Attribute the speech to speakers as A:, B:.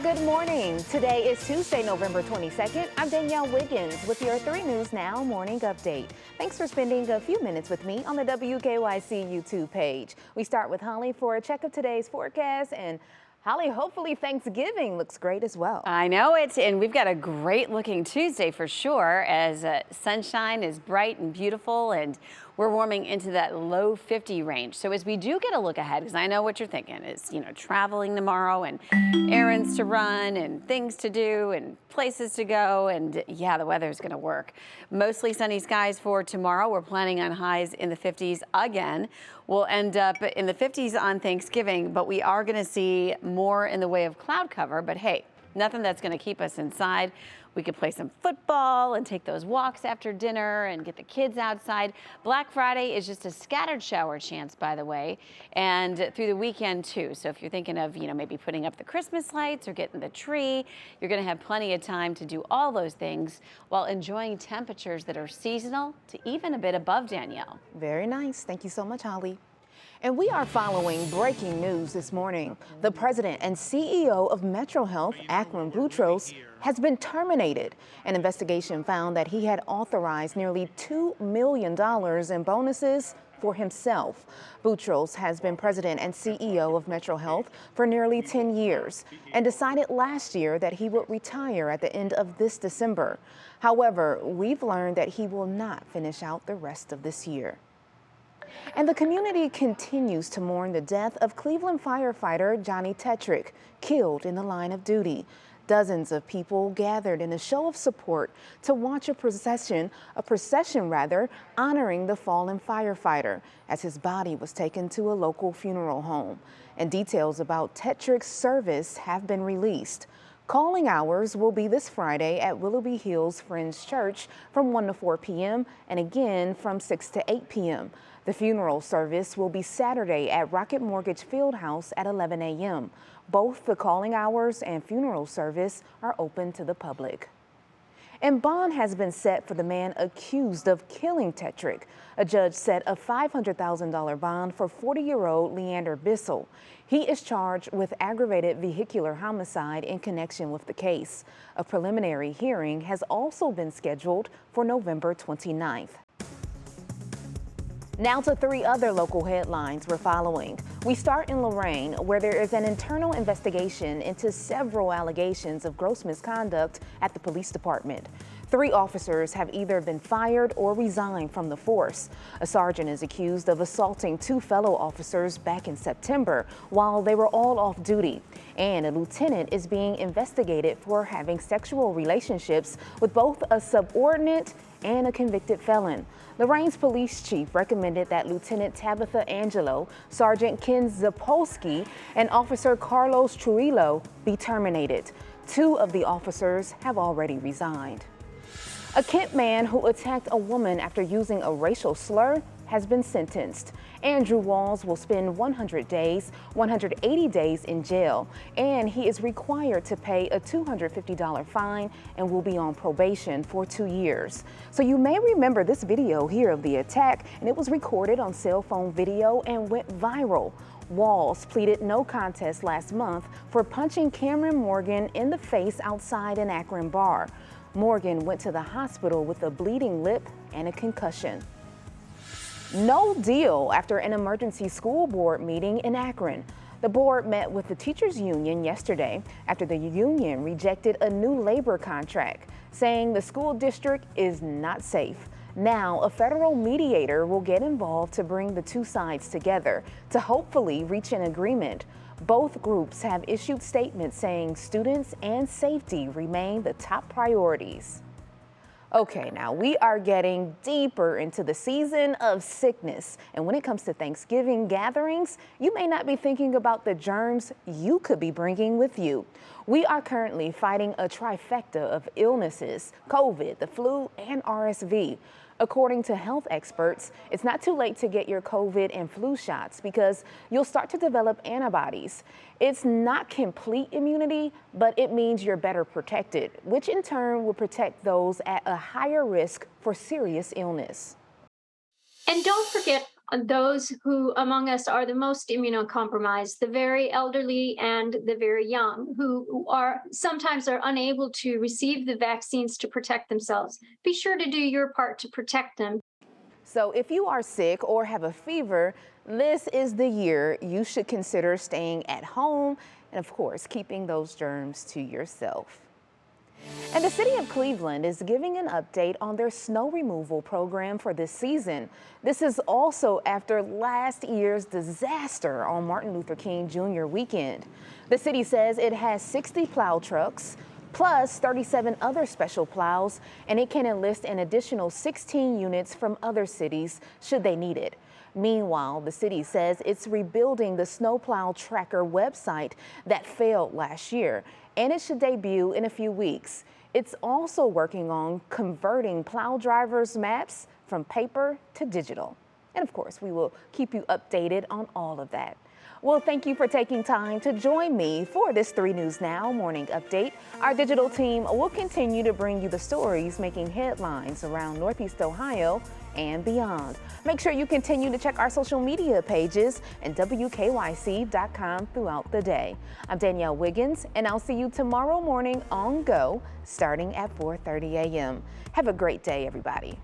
A: good morning. Today is Tuesday, November 22nd. I'm Danielle Wiggins with your 3 News Now morning update. Thanks for spending a few minutes with me on the WKYC YouTube page. We start with Holly for a check of today's forecast, and Holly, hopefully Thanksgiving looks great as well.
B: I know it, and we've got a great looking Tuesday for sure, as sunshine is bright and beautiful, and we're warming into that low 50 range. So as we do get a look ahead, because I know what you're thinking is, traveling tomorrow and errands to run and things to do and places to go, and yeah, the weather is going to work. Mostly sunny skies for tomorrow. We're planning on highs in the 50s again. We'll end up in the 50s on Thanksgiving, but we are going to see more in the way of cloud cover. But hey, nothing that's going to keep us inside. We could play some football and take those walks after dinner and get the kids outside. Black Friday is just a scattered shower chance, by the way, and through the weekend too. So if you're thinking of, maybe putting up the Christmas lights or getting the tree, you're going to have plenty of time to do all those things while enjoying temperatures that are seasonal to even a bit above, Danielle.
A: Very nice. Thank you so much, Holly. And we are following breaking news this morning. The president and CEO of MetroHealth, Akram, has been terminated. An investigation found that he had authorized nearly $2 million in bonuses for himself. Boutros has been president and CEO of MetroHealth for nearly 10 years and decided last year that he would retire at the end of this December. However, we've learned that he will not finish out the rest of this year. And the community continues to mourn the death of Cleveland firefighter Johnny Tetrick, killed in the line of duty. Dozens of people gathered in a show of support to watch a procession honoring the fallen firefighter as his body was taken to a local funeral home. And details about Tetrick's service have been released. Calling hours will be this Friday at Willoughby Hills Friends Church from 1 to 4 p.m. and again from 6 to 8 p.m. The funeral service will be Saturday at Rocket Mortgage Fieldhouse at 11 a.m. Both the calling hours and funeral service are open to the public. And bond has been set for the man accused of killing Tetrick. A judge set a $500,000 bond for 40-year-old Leander Bissell. He is charged with aggravated vehicular homicide in connection with the case. A preliminary hearing has also been scheduled for November 29th. Now to 3 other local headlines we're following. We start in Lorain, where there is an internal investigation into several allegations of gross misconduct at the police department. 3 officers have either been fired or resigned from the force. A sergeant is accused of assaulting 2 fellow officers back in September while they were all off duty. And a lieutenant is being investigated for having sexual relationships with both a subordinate and a convicted felon. Lorain's police chief recommended that Lieutenant Tabitha Angelo, Sergeant Ken Zapolsky, and Officer Carlos Trujillo be terminated. 2 of the officers have already resigned. A Kent man who attacked a woman after using a racial slur has been sentenced. Andrew Walls will spend 180 days in jail, and he is required to pay a $250 fine and will be on probation for 2 years. So you may remember this video here of the attack, and it was recorded on cell phone video and went viral. Walls pleaded no contest last month for punching Cameron Morgan in the face outside an Akron bar. Morgan went to the hospital with a bleeding lip and a concussion. No deal after an emergency school board meeting in Akron. The board met with the teachers union yesterday after the union rejected a new labor contract, saying the school district is not safe. Now, a federal mediator will get involved to bring the 2 sides together to hopefully reach an agreement. Both groups have issued statements saying students and safety remain the top priorities. Okay, now we are getting deeper into the season of sickness. And when it comes to Thanksgiving gatherings, you may not be thinking about the germs you could be bringing with you. We are currently fighting a trifecta of illnesses: COVID, the flu, and RSV. According to health experts, it's not too late to get your COVID and flu shots because you'll start to develop antibodies. It's not complete immunity, but it means you're better protected, which in turn will protect those at a higher risk for serious illness.
C: And don't forget those who among us are the most immunocompromised, the very elderly and the very young, who are sometimes are unable to receive the vaccines to protect themselves. Be sure to do your part to protect them.
A: So if you are sick or have a fever, this is the year you should consider staying at home and, of course, keeping those germs to yourself. And the city of Cleveland is giving an update on their snow removal program for this season. This is also after last year's disaster on Martin Luther King Jr. weekend. The city says it has 60 plow trucks, plus 37 other special plows, and it can enlist an additional 16 units from other cities should they need it. Meanwhile, the city says it's rebuilding the snowplow tracker website that failed last year, and it should debut in a few weeks. It's also working on converting plow drivers' maps from paper to digital. And of course, we will keep you updated on all of that. Well, thank you for taking time to join me for this 3 News Now morning update. Our digital team will continue to bring you the stories making headlines around Northeast Ohio and beyond. Make sure you continue to check our social media pages and WKYC.com throughout the day. I'm Danielle Wiggins, and I'll see you tomorrow morning on Go, starting at 4:30 a.m. Have a great day, everybody.